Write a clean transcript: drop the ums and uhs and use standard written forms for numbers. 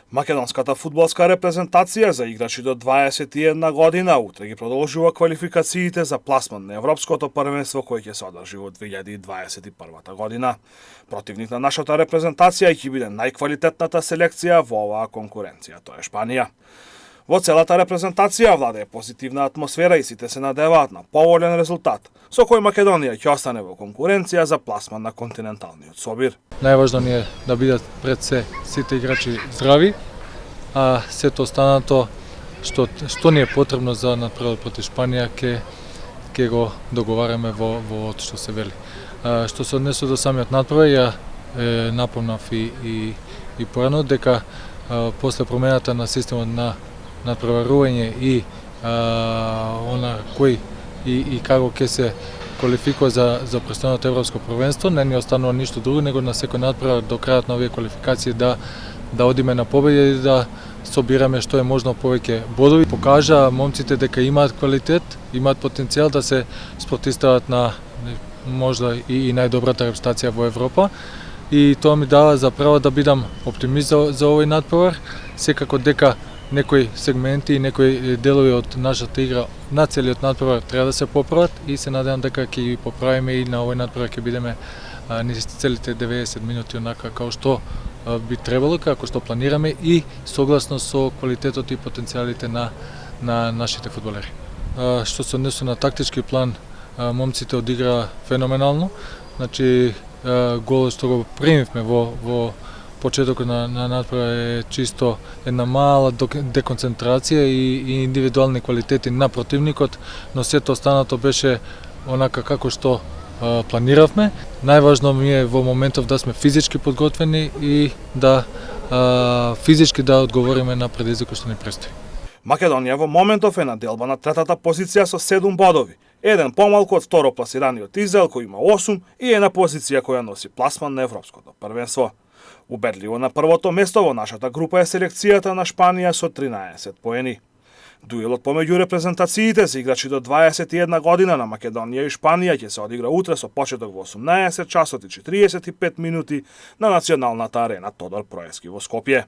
Македонската фудбалска репрезентација за играчи до 21 година утре ги продолжува квалификациите за пласман на Европското првенство кој ќе се одржи во 2021 година. Противник на нашата репрезентација ќе биде најквалитетната селекција во оваа конкуренција, тоа е Шпанија. Во целата репрезентација владее позитивна атмосфера и сите се надеваат на поволен резултат, со кој Македонија ќе остане во конкуренција за пласман на континенталниот собир. Најважно ни е да бидат пред се сите играчи здрави, а сето останато што ни е потребно за надпревар против Шпанија ќе го договараме во што се вели. Што се однесува до самиот надпревар, ја напомнав и порано дека после промената на системот на надпреварување и она кој и како ќе се квалификува за престојното европско првенство, не ни останува ништо друго него на секој надпревар до крајот на овие квалификации да одиме на победа и да собираме што е можно повеќе бодови. Покажа момците дека имаат квалитет, имаат потенцијал да се спротивстават на можда и најдобрата репрезентација во Европа. И тоа ми дава за право да бидам оптимист за овој надпревар. Секако дека некои сегменти и некои делови од нашата игра на целиот надпревар треба да се поправат и се надевам дека ќе ги поправиме и на овој надпревар ќе бидеме низ целите 90 минути онака како што би требало, како што планираме и согласно со квалитетот и потенцијалите на нашите фудбалери. Што се однесува на тактички план, момците одиграа феноменално. Значи голот што го примивме во почетокот на надпревар е чисто една мала деконцентрација и индивидуални квалитети на противникот, но сето останато беше онака како што планиравме. Најважно ми е во моментов да сме физички подготвени и да физички да одговориме на предизвикот што ни престои. Македонија во моментов е на делба на третата позиција со 7 бодови, еден помалку од второпласираниот Израел кој има 8 и е на позиција која носи пласман на Европското првенство. Убедливо на првото место во нашата група е селекцијата на Шпанија со 13 поени. Дуелот помеѓу репрезентациите за играчи до 21 година на Македонија и Шпанија ќе се одигра утре со почеток во 18 часот и 45 минути на националната арена Тодор Проевски во Скопје.